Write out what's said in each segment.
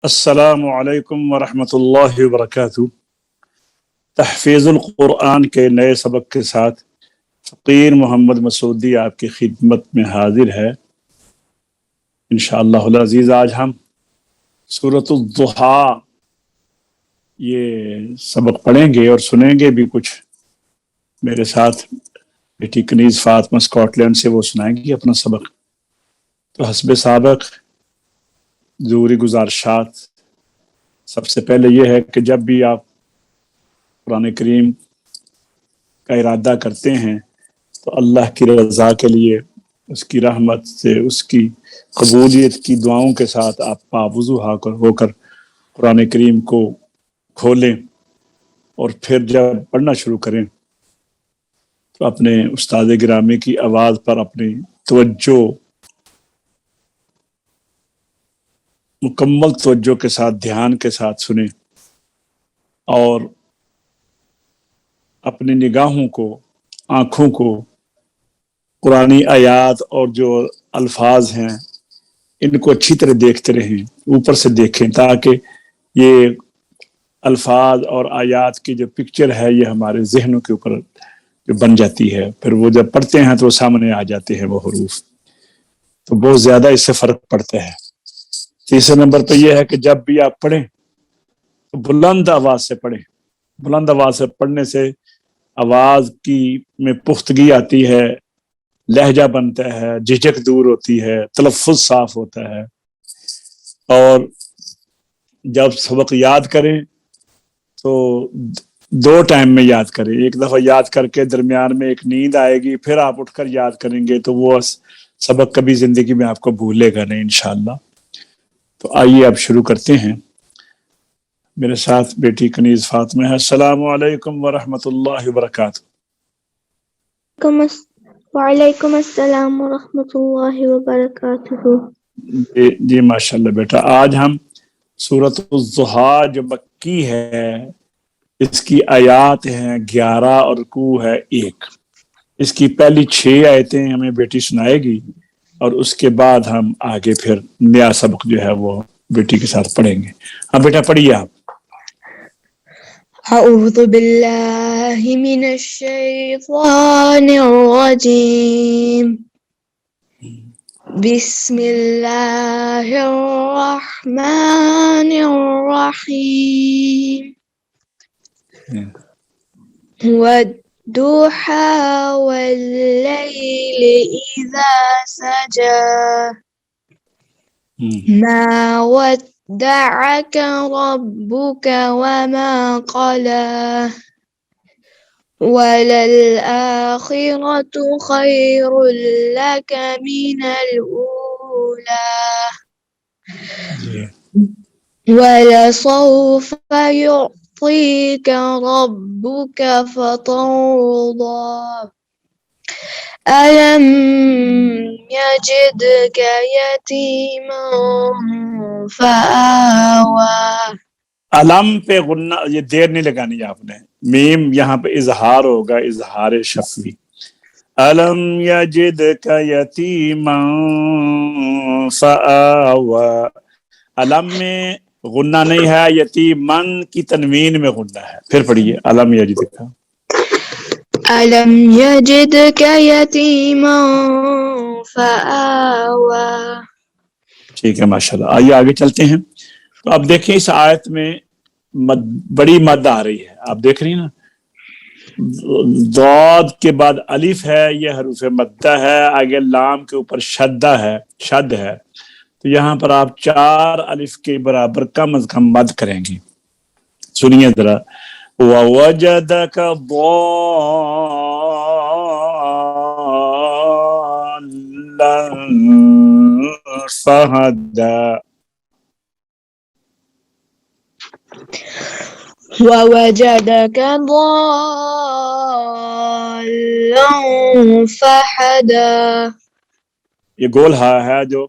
السلام علیکم ورحمۃ اللہ وبرکاتہ۔ تحفیظ القرآن کے نئے سبق کے ساتھ فقیر محمد مسعودی آپ کی خدمت میں حاضر ہے۔ انشاءاللہ العزیز آج ہم سورۃ الضحیٰ یہ سبق پڑھیں گے اور سنیں گے بھی کچھ۔ میرے ساتھ بیٹی کنیز فاطمہ اسکاٹ لینڈ سے وہ سنائیں گی اپنا سبق۔ تو حسب سابق ضروری گزارشات، سب سے پہلے یہ ہے کہ جب بھی آپ قرآن کریم کا ارادہ کرتے ہیں تو اللہ کی رضا کے لیے، اس کی رحمت سے، اس کی قبولیت کی دعاؤں کے ساتھ آپ پاوضو ہو کر قرآن کریم کو کھولیں اور پھر جب پڑھنا شروع کریں تو اپنے استاد گرامی کی آواز پر اپنی توجہ، مکمل توجہ کے ساتھ، دھیان کے ساتھ سنیں اور اپنی نگاہوں کو، آنکھوں کو قرآنی آیات اور جو الفاظ ہیں ان کو اچھی طرح دیکھتے رہیں، اوپر سے دیکھیں، تاکہ یہ الفاظ اور آیات کی جو پکچر ہے یہ ہمارے ذہنوں کے اوپر جو بن جاتی ہے، پھر وہ جب پڑھتے ہیں تو سامنے آ جاتے ہیں وہ حروف، تو بہت زیادہ اس سے فرق پڑتا ہے۔ تیسرے نمبر پہ یہ ہے کہ جب بھی آپ پڑھیں تو بلند آواز سے پڑھیں۔ بلند آواز سے پڑھنے سے آواز کی میں پختگی آتی ہے، لہجہ بنتا ہے، جھجک دور ہوتی ہے، تلفظ صاف ہوتا ہے۔ اور جب سبق یاد کریں تو دو ٹائم میں یاد کریں، ایک دفعہ یاد کر کے درمیان میں ایک نیند آئے گی، پھر آپ اٹھ کر یاد کریں گے تو وہ سبق کبھی زندگی میں آپ کو بھولے گا نہیں انشاءاللہ۔ تو آئیے اب شروع کرتے ہیں۔ میرے ساتھ بیٹی کنیز فاطمہ ہے۔ السلام علیکم ورحمۃ اللہ وبرکاتہ۔ وعلیکم السلام ورحمۃ اللہ وبرکاتہ۔ جی ماشاءاللہ بیٹا، آج ہم سورۃ الضحیٰ جو مکی ہے، اس کی آیات ہیں 11 اور رکوع ہے 1۔ اس کی پہلی 6 آیتیں ہمیں بیٹی سنائے گی اور اس کے بعد ہم آگے پھر نیا سبق جو ہے وہ بیٹی کے ساتھ پڑھیں گے۔ ہاں بیٹا پڑھیے آپ۔ اعوذ باللہ من الشیطان الرجیم، بسم اللہ الرحمن الرحیم، والضحى والليل إذا سجى ما ودعك ربك وما قلى وللآخرة خير لك من الأولى ولسوف يعطيك ربك فترضى ألم يجدك يتيما فآوى۔ علم پہ غنہ، یہ دیر نہیں لگانی آپ نے، میم یہاں پہ اظہار ہوگا، اظہار شفوی۔ علم یجدک یتیما فآوى، علم میں غنہ نہیں ہے، یتیمن کی تنوین میں غنہ ہے۔ پھر پڑھیے علم یجدک۔ ألم يجدك يتيما فآوى۔ ٹھیک ہے ماشاءاللہ، آئیے آگے چلتے ہیں۔ تو اب دیکھیں اس آیت میں بڑی مد آ رہی ہے، آپ دیکھ رہی ہیں نا، ضاد کے بعد الف ہے، یہ حروف مدہ ہے، آگے لام کے اوپر شدہ ہے، شد ہے، تو یہاں پر آپ 4 الف کے برابر کم از کم مد کریں گے۔ سنیے ذرا، وَوَجَدَكَ ضَالًّا فَهَدَى، ووجدك ضالا فهدى، یہ گول ہا ہے جو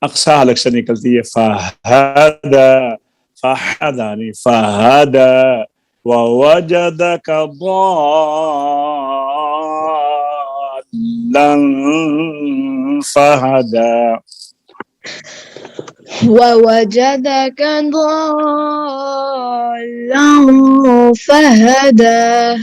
اقصا حلق سے نکلتی ہے، فَهَدَى، فَهَدَى نہیں، فَهَدَى، وَوَجَدَكَ ضَالًّا فَهَدَى۔ ووجدك ضالا فهدى.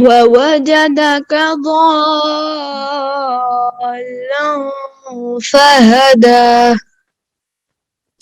ووجدك ضالا فهدى.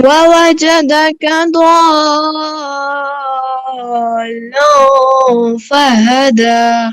ووجدك ضالا فهدى.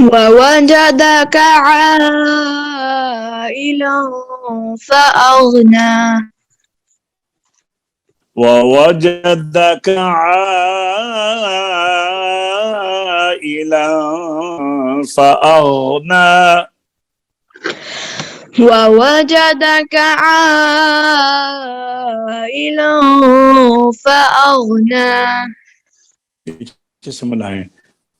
ووجدك عائلا فأغنى. ووجدك عائلا فأغنى. ووجدك عائلا فأغنى. جسم العين.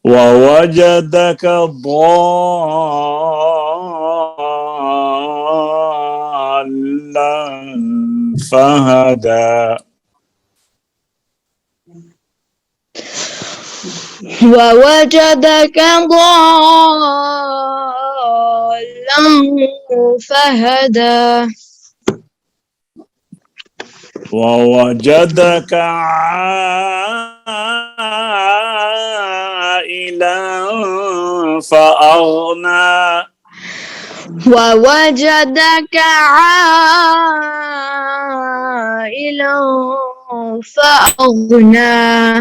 ووجدك ضالا فهدى. ووجدك ضالا فهدى. ووجدك عائلا فأغنى. ووجدك عائلا فأغنى.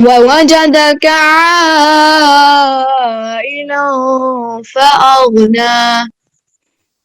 ووجدك عائلا فأغنى.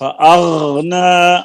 فأغنى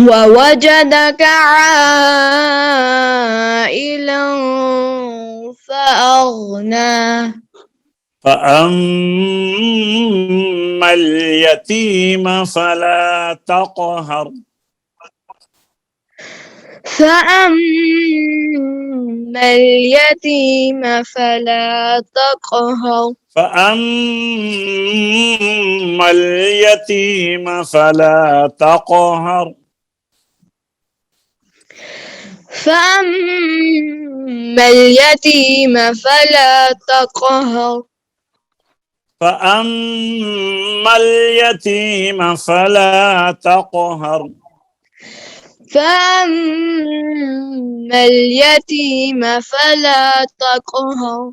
ووجدك عائلا فأغنى. فأما اليتيم فلا تقهر. فأما اليتيم فلا تقهر. فأما اليتيم فلا تقهر. فأما اليتيم فلا تقهر. فأما اليتيم فلا تقهر. فأما اليتيم فلا تقهر.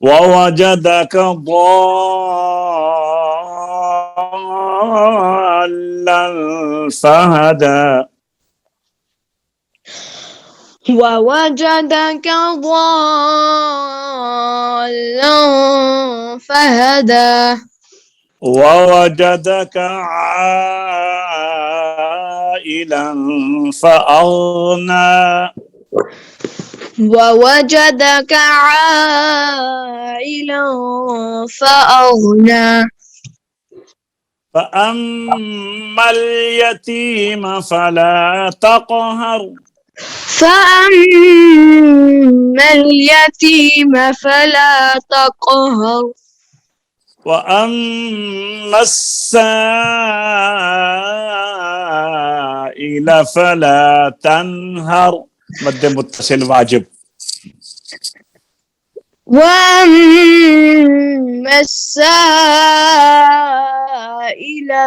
ووجدك ضالا فهدى. ووجدك ضالا فهدى. ووجدك عائلا فأغنى. ووجدك عائلا فأغنى. فأما اليتيم فلا تقهر. فأما اليتيم فلا تقهر. وأما السائل فلا تنهر. مد متصل واجب. وأما السائل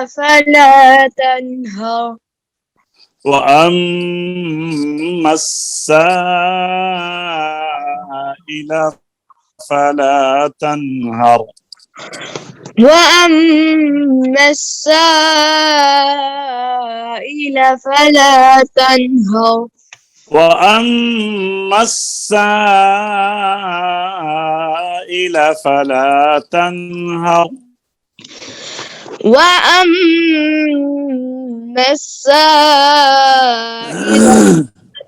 فلا تنهر. وأما السائل فلا تنهر. وأما السائل فلا تنهر وأما السائل فلا تنهر وأما السائل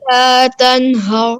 فلا تنهر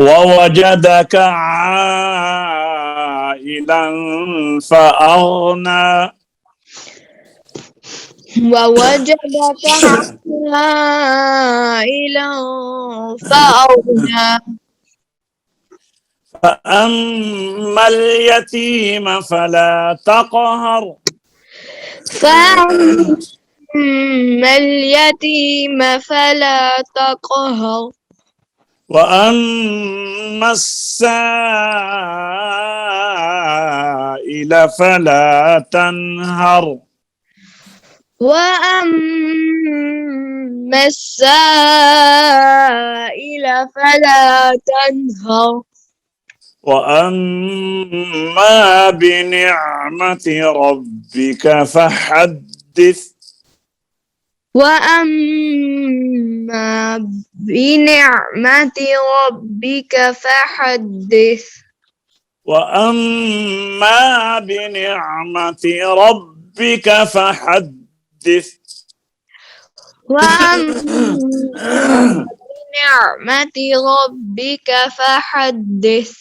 ووجدك عائلا فأغنى ووجدك عائلا فأغنى فأما اليتيم فلا تقهر فأما اليتيم فلا تقهر وأما السائل فلا تنهر وأما السائل فلا تنهر وأما بنعمة ربك فحدث وأما بنعمة ربك فحدث وأما بنعمة ربك فحدث وأما بنعمة ربك فحدث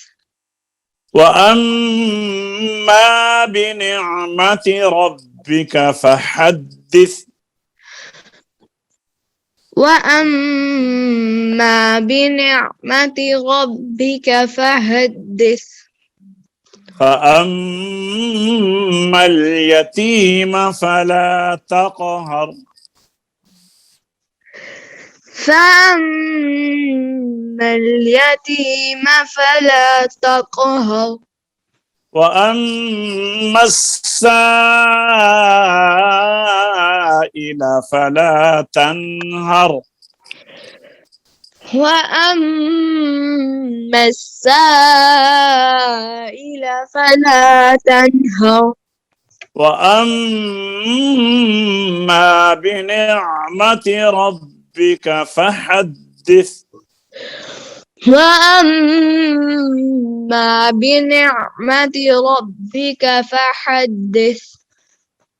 وأما بنعمة ربك فحدث وأما بنعمة ربك فحدث فأما اليتيم فلا تقهر فأما اليتيم فلا تقهر وأما السائل فلا تنهر وأما السائل فلا تنهر وأما بنعمة ربك فحدث وأما بنعمة ربك فحدث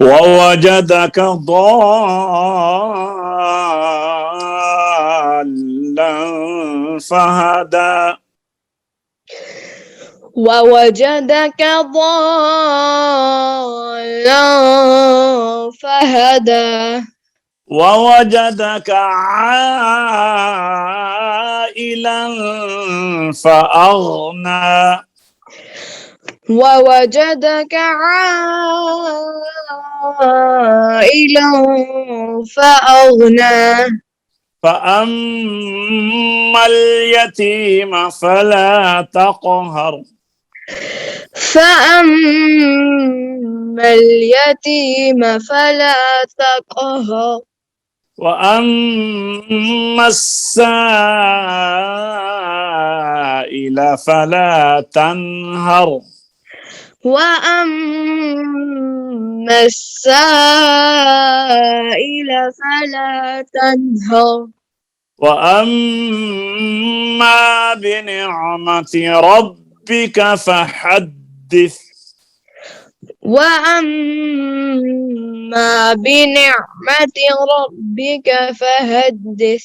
ووجدك ضالا فهدى ووجدك ضالا فهدى ووجدك عائلا فأغنى ووجدك عائلا فأغنى فأما اليتيم فلا تقهر فأما اليتيم فلا تقهر وأما السائل فلا تنهر وأما السائل فلا تنهر وأما بنعمة ربك فحدث وأما بنعمة ربك فحدث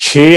6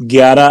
11